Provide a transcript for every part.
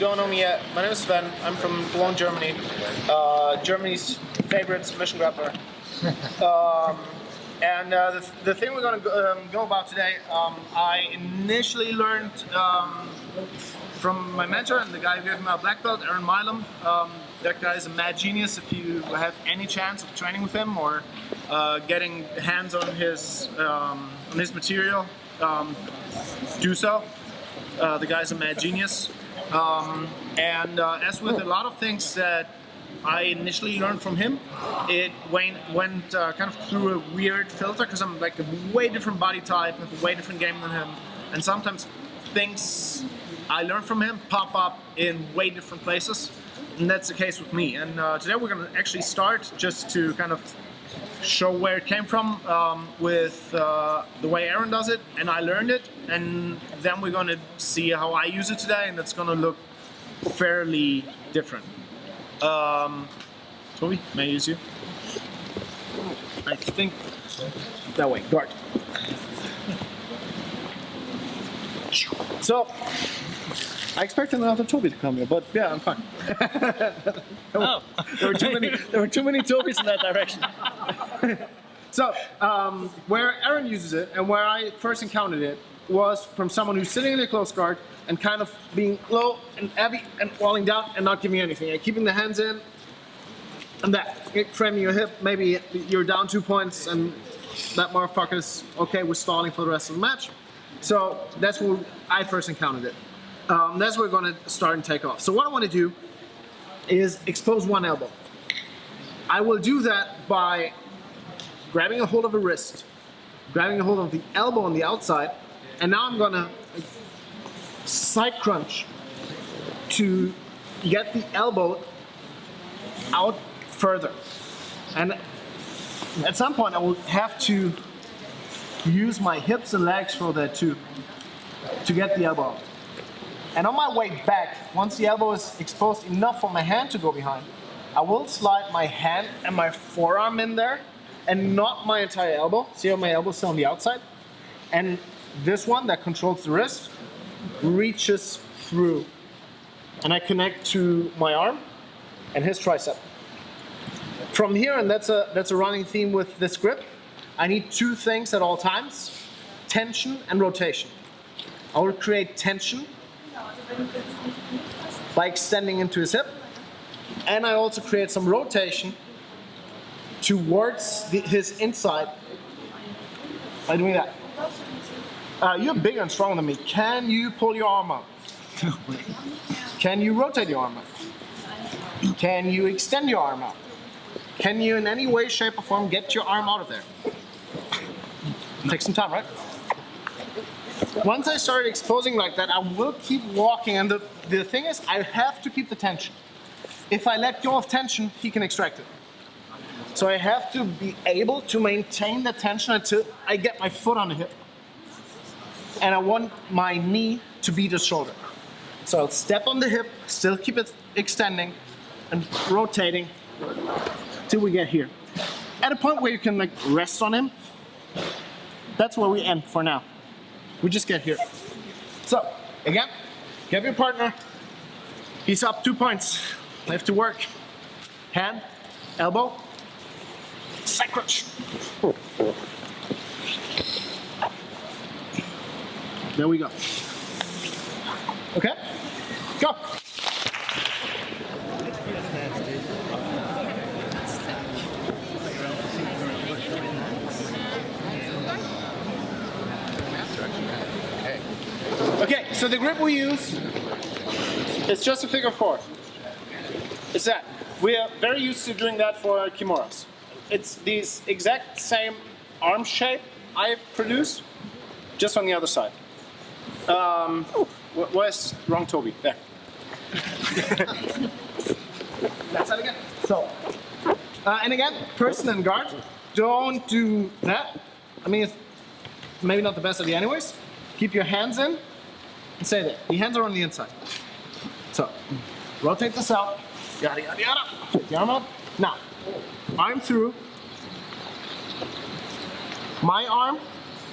don't know me yet, my name is Sven. I'm from Cologne, Germany. Germany's favorite submission grappler. And the thing we're going to go about today, I initially learned from my mentor and the guy who gave me my black belt, Aaron Milam. That guy is a mad genius. If you have any chance of training with him or getting hands on his material, do so. The guy's a mad genius. And as with a lot of things that I initially learned from him, it went kind of through a weird filter because I'm like a way different body type, have a way different game than him, and sometimes things I learned from him pop up in way different places, and that's the case with me. And today we're going to actually start just to kind of show where it came from with the way Aaron does it, and I learned it, and then we're going to see how I use it today, and it's going to look fairly different. Toby, may I use you? I think that way, guard. So, I expected another Toby to come here, but yeah, I'm fine. There were too many Tobys in that direction. So, where Aaron uses it and where I first encountered it was from someone who's sitting in a close guard and kind of being low and heavy and falling down and not giving anything, and keeping the hands in and that, framing your hip. Maybe you're down 2 points and that motherfucker's okay with stalling for the rest of the match. So that's where I first encountered it. That's where we're going to start and take off. So what I want to do is expose one elbow. I will do that by grabbing a hold of a wrist, grabbing a hold of the elbow on the outside, and now I'm going to side crunch to get the elbow out further. And at some point I will have to use my hips and legs for that too, to get the elbow out. And on my way back, once the elbow is exposed enough for my hand to go behind, I will slide my hand and my forearm in there and not my entire elbow. See how my elbow's still on the outside? And this one that controls the wrist reaches through, and I connect to my arm and his tricep. From here, and that's a running theme with this grip, I need two things at all times: tension and rotation. I will create tension by extending into his hip, and I also create some rotation towards his inside by doing that. You're bigger and stronger than me. Can you pull your arm out? Can you rotate your arm out? Can you extend your arm out? Can you in any way, shape or form get your arm out of there? Take some time, right? Once I started exposing like that, I will keep walking, and the thing is, I have to keep the tension. If I let go of tension, he can extract it. So I have to be able to maintain the tension until I get my foot on the hip. And I want my knee to be the shoulder. So I'll step on the hip, still keep it extending and rotating till we get here. At a point where you can like rest on him, that's where we end for now. We just get here. So again, grab your partner. He's up 2 points. I have to work. Hand, elbow, side crunch. There we go. Okay, go. Okay, so the grip we use is just a figure four. It's that. We are very used to doing that for kimuras. It's these exact same arm shape I produce, just on the other side. Where's wrong Toby? There. That side again. So, and again, person and guard, don't do that. I mean, it's maybe not the best idea anyways. Keep your hands in and stay there. The hands are on the inside. So, rotate this out. Yada, yada, yada. Take the arm out. Now, arm through. My arm,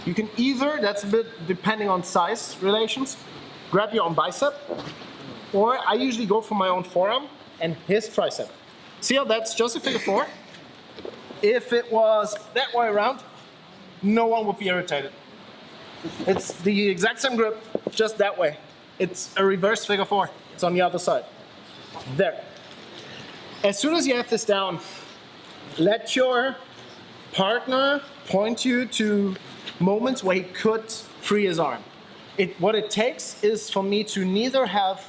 you can either, that's a bit depending on size relations, grab your own bicep Or I usually go for my own forearm and his tricep. See how that's just a figure 4? If it was that way around, no one would be irritated. It's the exact same grip, just that way. It's a reverse figure 4. It's on the other side. There. As soon as you have this down, let your partner point you to moments where he could free his arm. What it takes is for me to neither have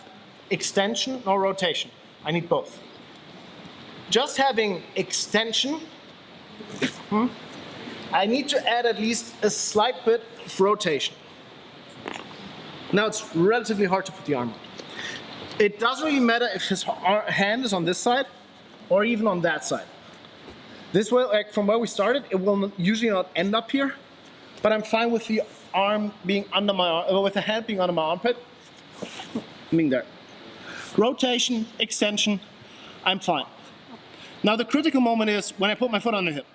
extension nor rotation. I need both. Just having extension, I need to add at least a slight bit of rotation. Now it's relatively hard to put the arm on. It doesn't really matter if his hand is on this side or even on that side. This way, like from where we started, it will usually not end up here, but I'm fine with the arm being under my arm, with the hand being under my armpit, being there. Rotation, extension, I'm fine. Now the critical moment is when I put my foot on the hip,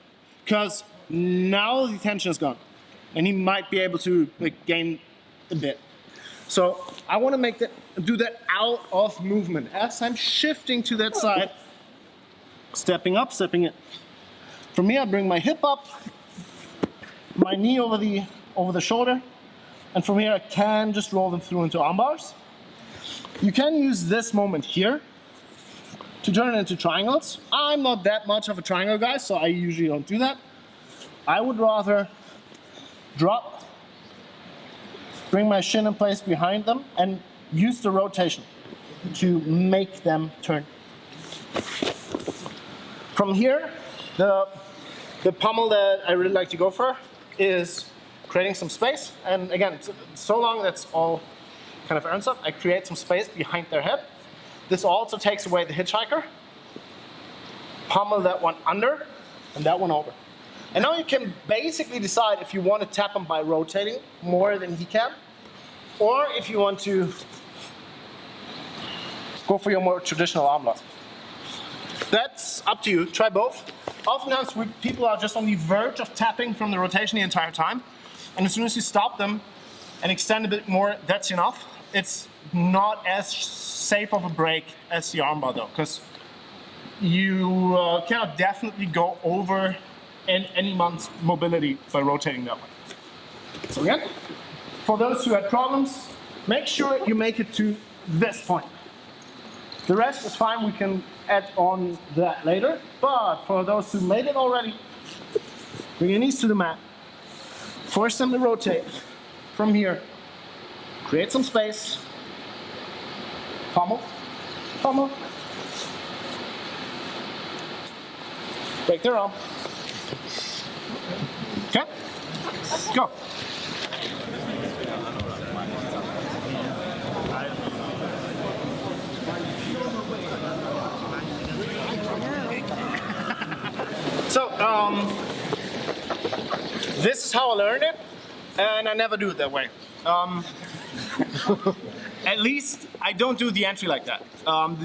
because now the tension is gone, and he might be able to gain a bit. So I want to do that out of movement as I'm shifting to that side, stepping up, stepping in. From here, I bring my hip up, my knee over the shoulder, and from here I can just roll them through into arm bars. You can use this moment here to turn it into triangles. I'm not that much of a triangle guy, so I usually don't do that. I would rather drop, bring my shin in place behind them, and use the rotation to make them turn. From here, the pummel that I really like to go for is creating some space. And again, so long that's all kind of earned stuff, I create some space behind their head. This also takes away the hitchhiker. Pummel that one under and that one over. And now you can basically decide if you want to tap him by rotating more than he can, or if you want to go for your more traditional arm lock. That's up to you. Try both. Oftentimes people are just on the verge of tapping from the rotation the entire time, and as soon as you stop them and extend a bit more, that's enough. It's not as safe of a break as the armbar though, because you cannot definitely go over any man's mobility by rotating that way. So again, for those who had problems, make sure you make it to this point. The rest is fine, we can add on that later, but for those who made it already, bring your knees to the mat, force them to rotate from here, create some space, pummel, pummel, break their arm, okay, go. So, this is how I learned it, and I never do it that way. At least I don't do the entry like that.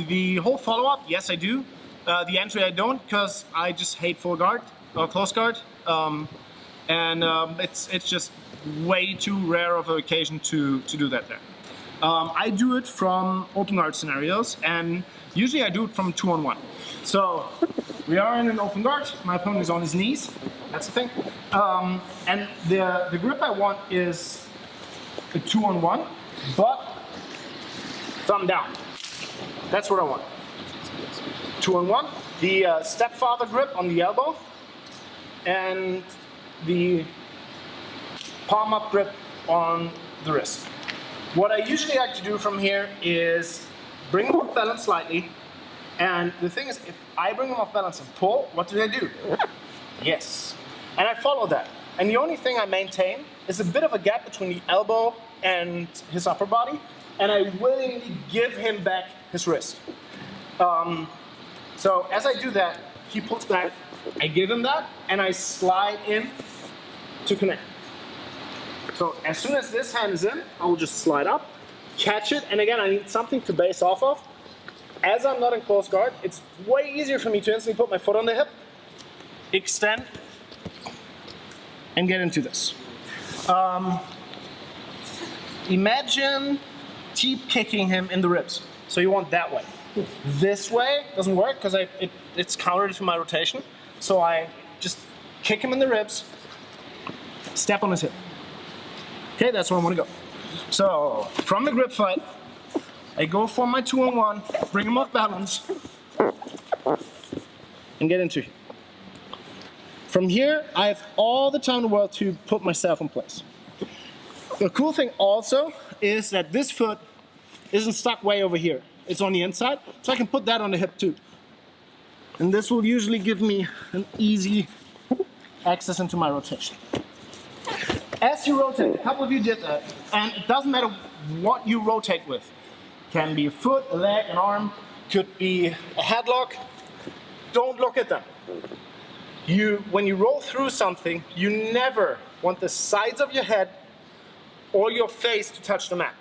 The whole follow-up, yes I do. The entry I don't, because I just hate full guard or close guard, and it's just way too rare of an occasion to do that there. I do it from open guard scenarios, and usually I do it from 2-on-1. So we are in an open guard, my opponent is on his knees, that's the thing. And the grip I want is a 2-on-1, but thumb down. That's what I want. 2-on-1, the stepfather grip on the elbow, and the palm up grip on the wrist. What I usually like to do from here is bring them off balance slightly, and the thing is, if I bring them off balance and pull, what do they do? Yes. And I follow that. And the only thing I maintain is a bit of a gap between the elbow and his upper body, and I willingly give him back his wrist. So as I do that, he pulls back, I give him that, and I slide in to connect. So as soon as this hand is in, I will just slide up, catch it, and again, I need something to base off of. As I'm not in close guard, it's way easier for me to instantly put my foot on the hip, extend, and get into this. Imagine teep kicking him in the ribs. So you want that way. This way doesn't work because it's counter to my rotation. So I just kick him in the ribs, step on his hip. Okay, that's where I want to go. So from the grip fight, I go for my 2-on-1, bring him off balance, and get into here. From here, I have all the time in the world to put myself in place. The cool thing also is that this foot isn't stuck way over here. It's on the inside, so I can put that on the hip too. And this will usually give me an easy access into my rotation. As you rotate, a couple of you did that, and it doesn't matter what you rotate with. Can be a foot, a leg, an arm, could be a headlock. Don't look at them. When you roll through something, you never want the sides of your head or your face to touch the mat.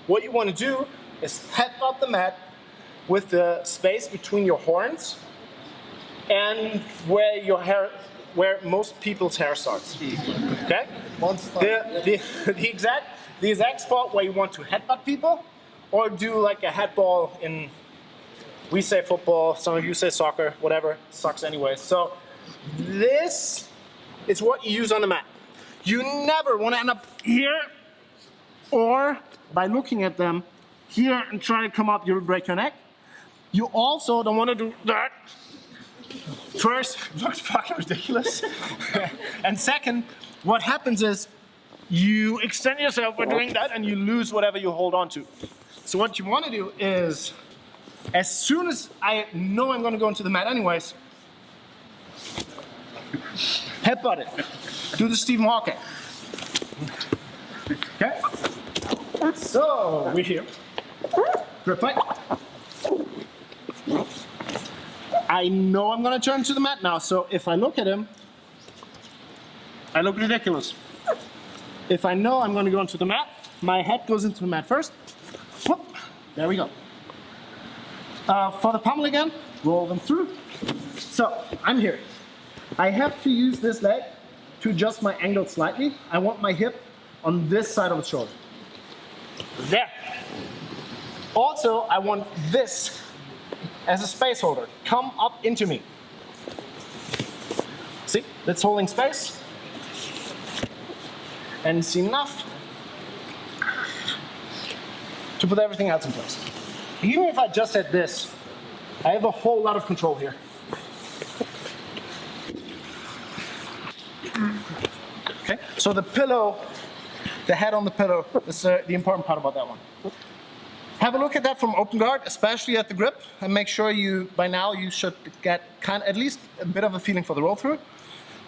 What you want to do is headbutt the mat with the space between your horns and where most people's hair starts. Okay? The exact spot where you want to headbutt people, or do like a head ball in, we say football, some of you say soccer, whatever, sucks anyway. So this is what you use on the mat. You never want to end up here, or by looking at them here and try to come up, you'll break your neck. You also don't want to do that. First, it looks fucking ridiculous. And second, what happens is you extend yourself by doing that and you lose whatever you hold on to. So what you want to do is, as soon as I know I'm going to go into the mat anyways, headbutt it. Do the Stephen Hawking. Okay? So, we're here. Grip fight. I know I'm going to turn to the mat now, so if I look at him, I look ridiculous. If I know I'm going to go into the mat, my head goes into the mat first. Whoop, there we go. For the pommel again, roll them through. So, I'm here. I have to use this leg to adjust my angle slightly. I want my hip on this side of the shoulder. There. Also, I want this as a space holder. Come up into me. See, that's holding space. And it's enough to put everything else in place. Even if I just had this, I have a whole lot of control here. Okay, so the pillow, the head on the pillow, is the important part about that one. Have a look at that from open guard, especially at the grip, and make sure by now you should get at least a bit of a feeling for the roll through.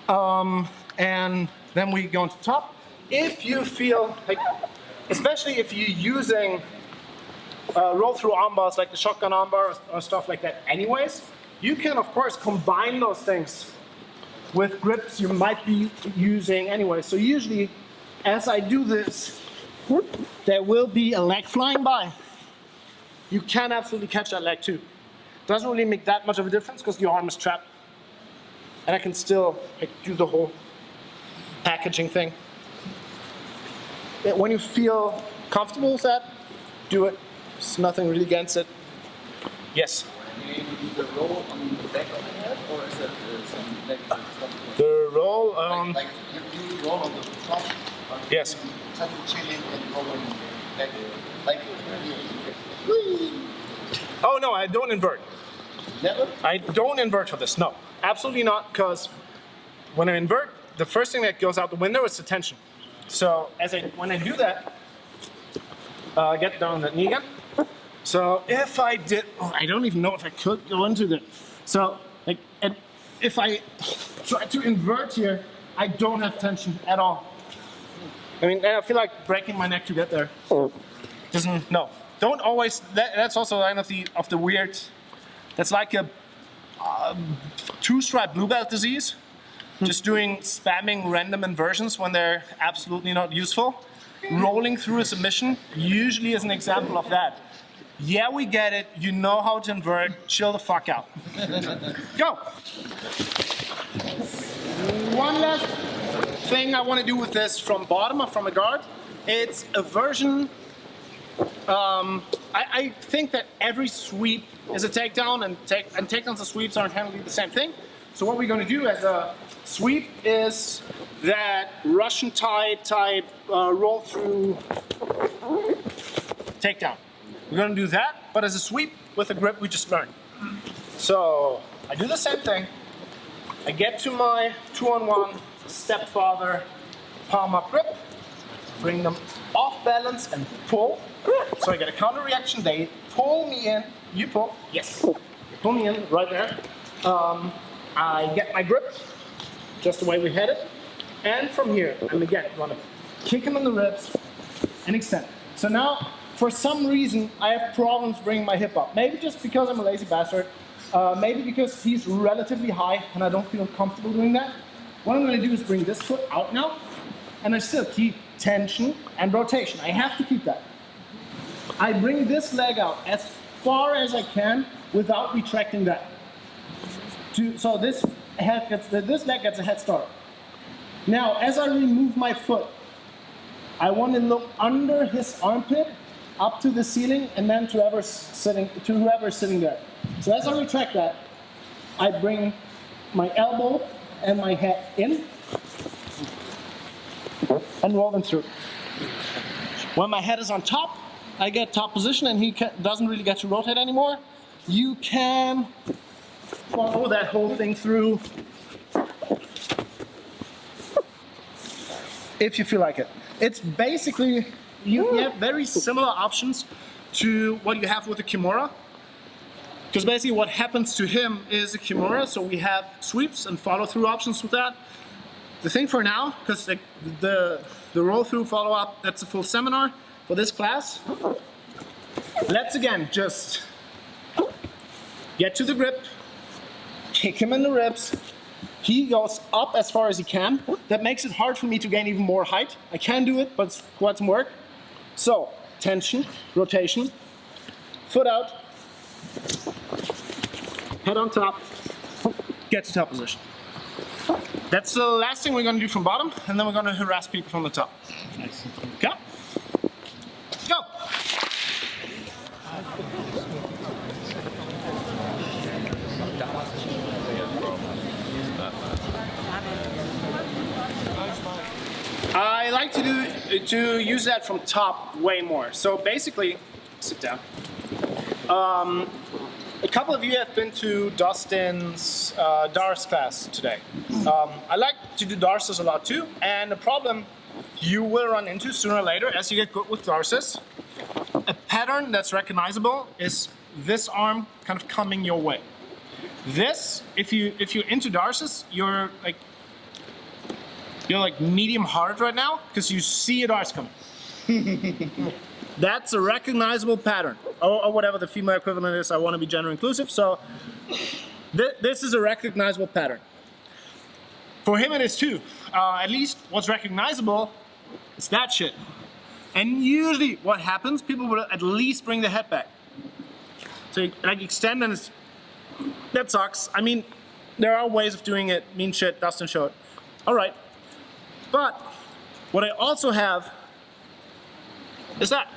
And then we go into top. If you feel like, especially if you're using roll through arm bars like the shotgun arm bar or stuff like that anyways, you can of course combine those things with grips you might be using anyway. So usually, as I do this, there will be a leg flying by. You can absolutely catch that leg too. Doesn't really make that much of a difference because your arm is trapped. And I can still do the whole packaging thing. When you feel comfortable with that, do it. There's nothing really against it. Yes? Do you do the roll on the back of the head, or is it some leg? The roll, like you roll on the front. Yes. Chilling and rolling back, like. Oh no, I don't invert. Never? I don't invert for this, no. Absolutely not, because when I invert, the first thing that goes out the window is the tension. So when I do that, get down on that knee again. So if I did, I don't even know if I could go into that. So if I try to invert here, I don't have tension at all. I mean, I feel like breaking my neck to get there. No. Don't always, that's also one of the weird, that's like a two-stripe blue belt disease. Just spamming random inversions when they're absolutely not useful. Rolling through a submission usually is an example of that. Yeah, we get it. You know how to invert. Chill the fuck out. Go. One last thing I want to do with this from bottom or from a guard. It's a version I think that every sweep is a takedown, and takedowns and sweeps aren't handling the same thing. So what we're going to do as a sweep is that Russian type roll through takedown. We're going to do that, but as a sweep with the grip we just learned. So I do the same thing. I get to my 2-on-1 stepfather palm up grip, bring them off balance and pull. So I get a counter reaction. They pull me in. You pull. Yes. You pull me in right there. I get my grip, just the way we had it. And from here, I'm again going to kick him in the ribs and extend. So now, for some reason, I have problems bringing my hip up. Maybe just because I'm a lazy bastard. Maybe because he's relatively high and I don't feel comfortable doing that. What I'm going to do is bring this foot out now, and I still keep tension and rotation. I have to keep that. I bring this leg out as far as I can without retracting that. So this leg gets a head start. Now, as I remove my foot, I want to look under his armpit, up to the ceiling, and then to whoever's sitting there. So as I retract that, I bring my elbow and my head in and roll them through. When my head is on top, I get top position and he doesn't really get to rotate anymore. You can follow that whole thing through if you feel like it. It's basically, you have very similar options to what you have with the Kimura. Because basically what happens to him is a Kimura, so we have sweeps and follow-through options with that. The thing for now, because the roll-through follow-up, that's a full seminar for this class. Let's again just get to the grip, kick him in the ribs. He goes up as far as he can. That makes it hard for me to gain even more height. I can do it, but it's quite some work. So, tension, rotation, foot out, head on top, get to top position. That's the last thing we're going to do from bottom, and then we're going to harass people from the top. Nice. Okay? Go! I like to use that from top way more. So basically, sit down. A couple of you have been to Dustin's Dars class today. I like to do Darses a lot too, and the problem you will run into sooner or later as you get good with Darses, a pattern that's recognizable is this arm kind of coming your way. This, if you're into Darses, you're like medium hard right now because you see a Dars coming. That's a recognizable pattern, or whatever the female equivalent is. I want to be gender inclusive, so this is a recognizable pattern. For him it is too. At least what's recognizable is that shit. And usually what happens, people will at least bring the head back. So you, like, extend, and that sucks. I mean, there are ways of doing it. Mean shit, Dustin showed. All right. But what I also have is that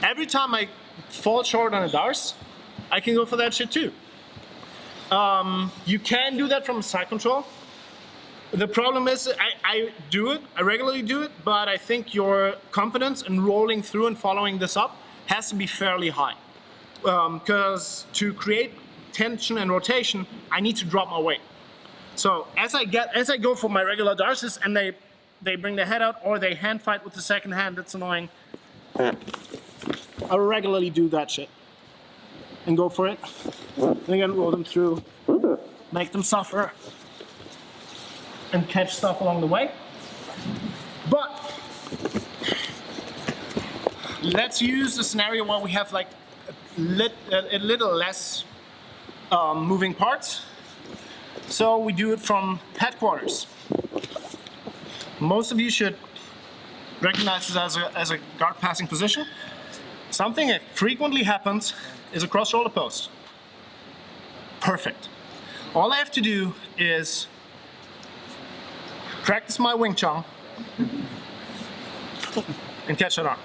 every time I fall short on a Dars, I can go for that shit too. You can do that from side control. The problem is I do it, I regularly do it, but I think your confidence in rolling through and following this up has to be fairly high. Because to create tension and rotation, I need to drop my weight. So as I go for my regular Darses and they bring their head out or they hand fight with the second hand, that's annoying. I regularly do that shit and go for it. And again, roll them through, make them suffer, and catch stuff along the way. But let's use a scenario where we have like a little less moving parts. So we do it from headquarters. Most of you should recognize this as a guard passing position. Something that frequently happens is a cross shoulder post. Perfect. All I have to do is practice my Wing Chun and catch that arm.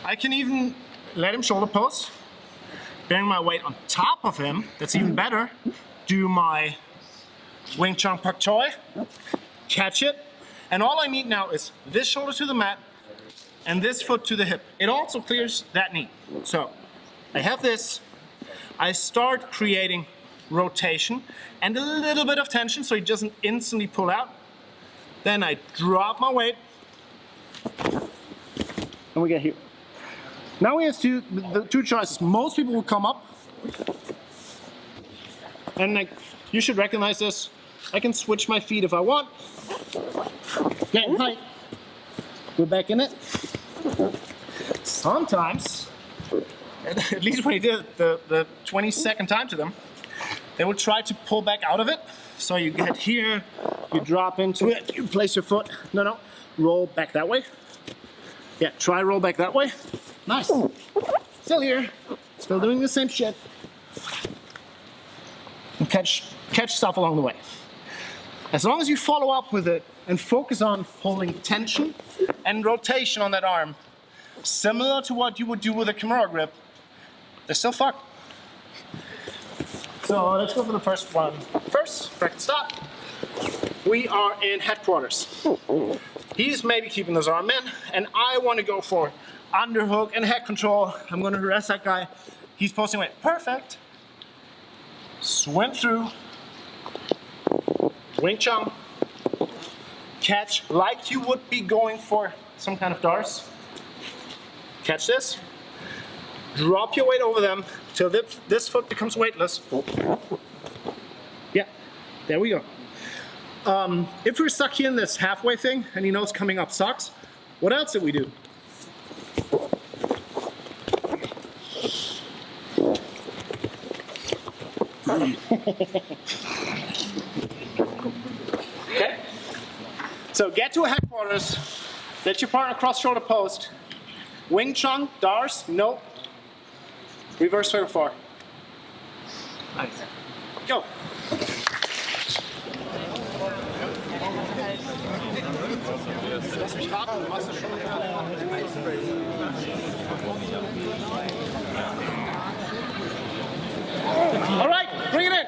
I can even let him shoulder pose, bearing my weight on top of him. That's even better. Do my Wing Chun Pak Choi, catch it, and all I need now is this shoulder to the mat and this foot to the hip. It also clears that knee. So I have this, I start creating rotation and a little bit of tension so he doesn't instantly pull out. Then I drop my weight and we get here. Now we have the two choices. Most people will come up and like, you should recognize this. I can switch my feet if I want. Get in height. We're back in it. Sometimes, at least when you did it the 22nd time to them, they will try to pull back out of it. So you get here, you drop into it, you place your foot. No, roll back that way. Yeah, try roll back that way. Nice. Still here, still doing the same shit. And catch stuff along the way. As long as you follow up with it and focus on holding tension and rotation on that arm, similar to what you would do with a Kimura grip, they're still fucked. So let's go for the first one. First, practice stop. We are in headquarters. He's maybe keeping those arm in, and I want to go for underhook and head control. I'm going to arrest that guy. He's posting weight. Perfect. Swim through. Wing Chun. Catch like you would be going for some kind of dars. Catch this. Drop your weight over them till this foot becomes weightless. Yeah, there we go. If we're stuck here in this halfway thing and he knows coming up sucks, what else did we do? Okay, so get to a headquarters, let your partner cross shoulder post, Wing Chun, dars, nope, reverse fair four. Nice. Go. Lass mich raten, du machst das schon. All right, bring it in.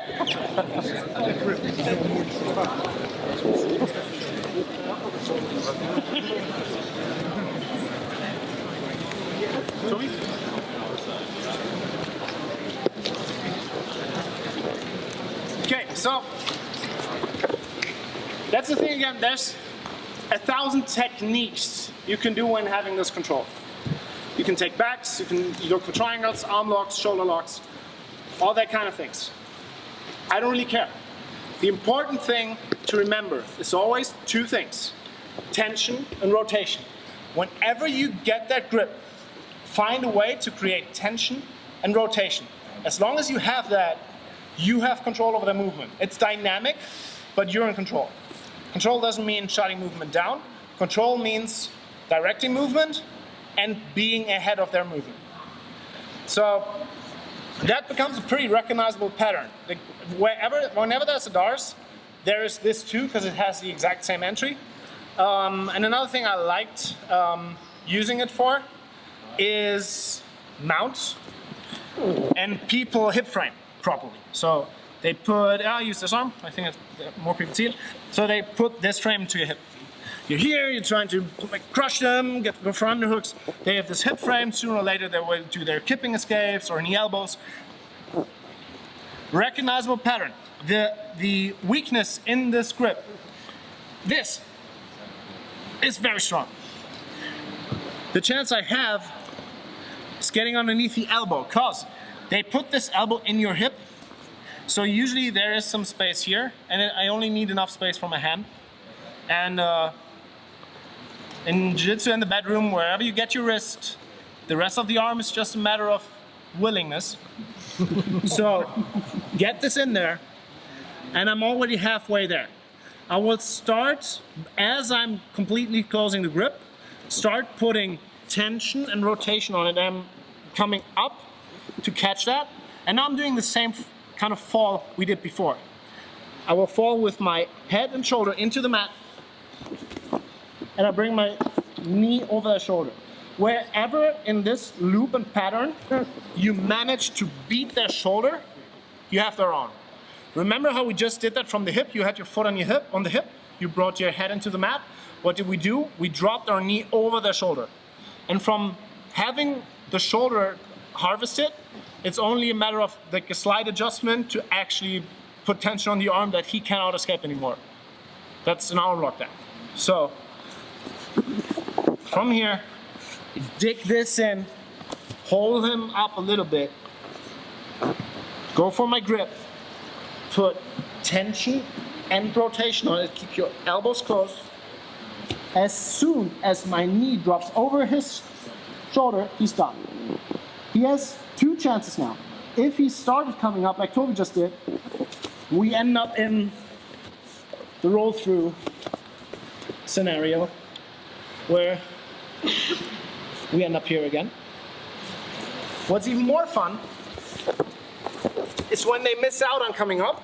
Toby? Okay, so that's the thing again. There's 1,000 techniques you can do when having this control. You can take backs, you look for triangles, arm locks, shoulder locks, all that kind of things. I don't really care. The important thing to remember is always two things: tension and rotation. Whenever you get that grip, find a way to create tension and rotation. As long as you have that, you have control over the movement. It's dynamic, but you're in control. Control doesn't mean shutting movement down. Control means directing movement and being ahead of their movement. So that becomes a pretty recognizable pattern. Like whenever there's a dars, there is this too, because it has the exact same entry. And another thing I liked using it for is mounts and people hip frame properly. So they put, I'll use this arm, I think more people see it. So they put this frame to your hip. You're here, you're trying to crush them, go for underhooks. They have this hip frame, sooner or later they will do their kipping escapes or knee elbows. Recognizable pattern. The weakness in this grip, this is very strong. The chance I have is getting underneath the elbow, because they put this elbow in your hip. So usually there is some space here, and I only need enough space for my hand. And in jiu-jitsu in the bedroom, wherever you get your wrist, the rest of the arm is just a matter of willingness. So get this in there, and I'm already halfway there. I will start, as I'm completely closing the grip, start putting tension and rotation on it. I'm coming up to catch that, and now I'm doing the same kind of fall we did before. I will fall with my head and shoulder into the mat, and I bring my knee over the shoulder. wherever in this loop and pattern you manage to beat their shoulder, you have their arm. Remember how we just did that from the hip? You had your foot on your hip, on the hip, you brought your head into the mat. What did we do? We dropped our knee over their shoulder. And from having the shoulder harvested, it's only a matter of like a slight adjustment to actually put tension on the arm that he cannot escape anymore. That's an arm lock then. So from here, dig this in, hold him up a little bit, go for my grip, put tension and rotation on it, keep your elbows closed. As soon as my knee drops over his shoulder, he's done. He has two chances now. If he started coming up like Toby just did, we end up in the roll through scenario where we end up here again. What's even more fun is when they miss out on coming up.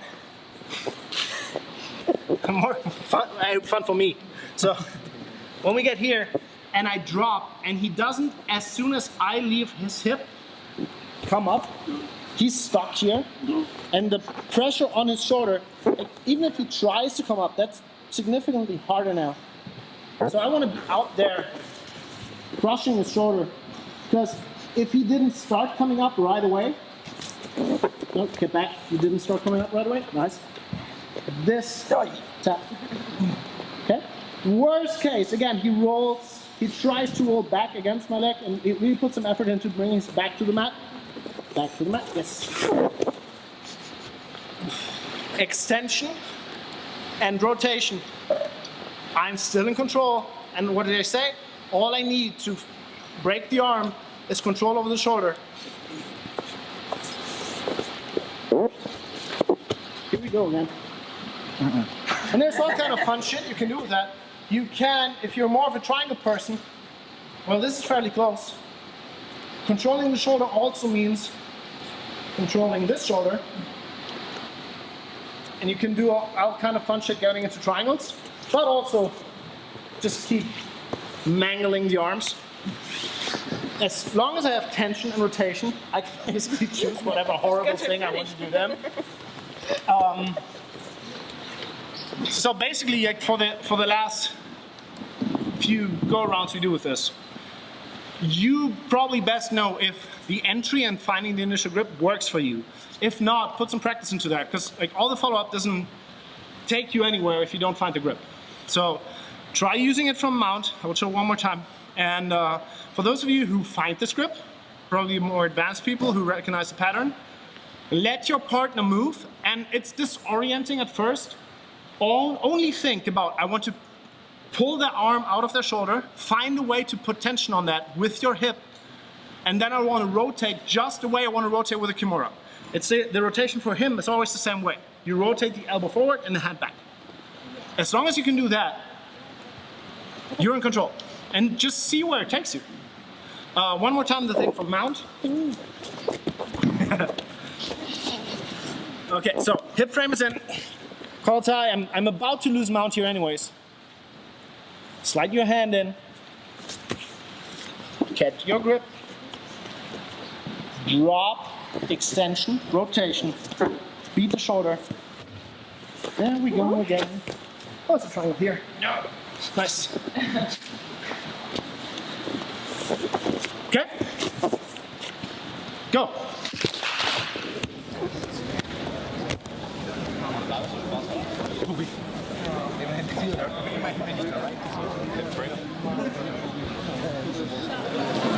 More fun for me. So when we get here and I drop and he doesn't, as soon as I leave his hip, come up, he's stuck here, and the pressure on his shoulder, even if he tries to come up, that's significantly harder now. So I want to be out there crushing his shoulder, because if he didn't start coming up right away, no, get back, he didn't start coming up right away, nice. This tap, okay? Worst case, again, he rolls, he tries to roll back against my leg, and he really puts some effort into bringing his back to the mat. Back to the mat, yes. Extension and rotation. I'm still in control, and what did I say? All I need to break the arm is control over the shoulder. Here we go again. And there's all kind of fun shit you can do with that. You can, if you're more of a triangle person, well, this is fairly close. Controlling the shoulder also means controlling this shoulder. And you can do all kind of fun shit getting into triangles, but also just keep mangling the arms. As long as I have tension and rotation, I can basically choose whatever horrible thing I want to do then. So basically, like for the last few go-arounds we do with this, you probably best know if the entry and finding the initial grip works for you. If not, put some practice into that, because like all the follow-up doesn't take you anywhere if you don't find the grip. So try using it from mount. I will show one more time. And for those of you who find this grip, probably more advanced people who recognize the pattern, let your partner move, and it's disorienting at first. Only think about, I want to pull their arm out of their shoulder, find a way to put tension on that with your hip, and then I want to rotate just the way I want to rotate with a Kimura. It's the rotation for him is always the same way. You rotate the elbow forward and the hand back. As long as you can do that, you're in control. And just see where it takes you. One more time the thing from mount. Okay, so hip frame is in. Call tie, I'm about to lose mount here anyways. Slide your hand in. Catch your grip. Drop, extension, rotation. Beat the shoulder. There we go again. Oh, it's a triangle here. No. Nice. Okay. Go.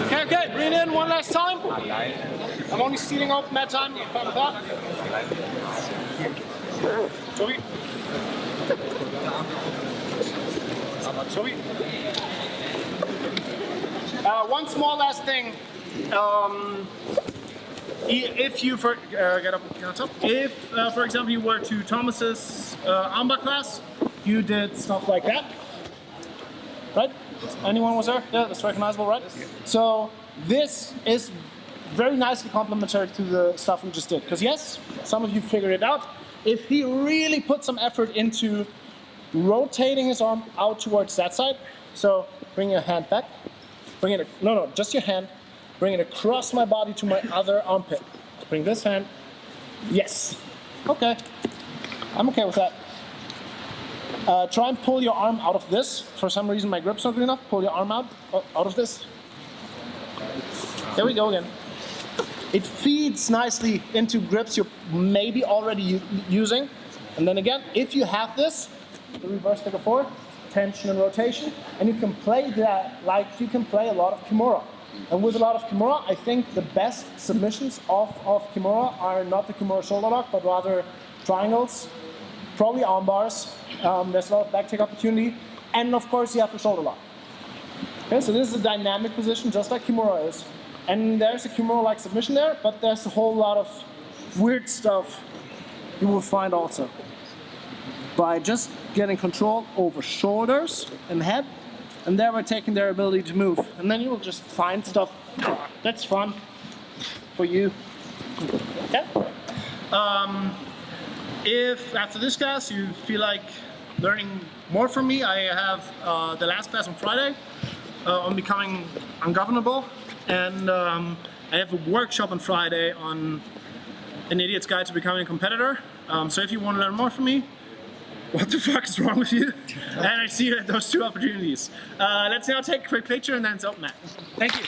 Okay, breathe in one last time. I'm only stealing off mat time. You fine with that? Toby. Toby. One small last thing. If you get up, If, for example, you were to Thomas's armbar class, you did stuff like that, right? Anyone was there? Yeah, that's recognizable, right? Yeah. So this is very nicely complementary to the stuff we just did. Because yes, some of you figured it out. If he really put some effort into rotating his arm out towards that side, so bring your hand back, Bring it, no, just your hand. Bring it across my body to my other armpit. Bring this hand. Yes. Okay. I'm okay with that. Try and pull your arm out of this. For some reason my grip's not good enough. Pull your arm out of this. There we go again. It feeds nicely into grips you're maybe already using. And then again, if you have this, the reverse figure 4, tension and rotation, and you can play that like you can play a lot of Kimura. And with a lot of Kimura, I think the best submissions of Kimura are not the Kimura shoulder lock, but rather triangles, probably arm bars. There's a lot of back take opportunity, and of course you have the shoulder lock. Okay, so this is a dynamic position, just like Kimura is. And there's a Kimura-like submission there, but there's a whole lot of weird stuff you will find also. By just getting control over shoulders and head, and thereby taking their ability to move. And then you will just find stuff that's fun for you. Okay? If after this class you feel like learning more from me, I have the last class on Friday on becoming ungovernable. And I have a workshop on Friday on An Idiot's Guide to Becoming a Competitor. So if you want to learn more from me, what the fuck is wrong with you? And I see you at those two opportunities. Let's now take a quick picture and then it's open, Matt. Thank you.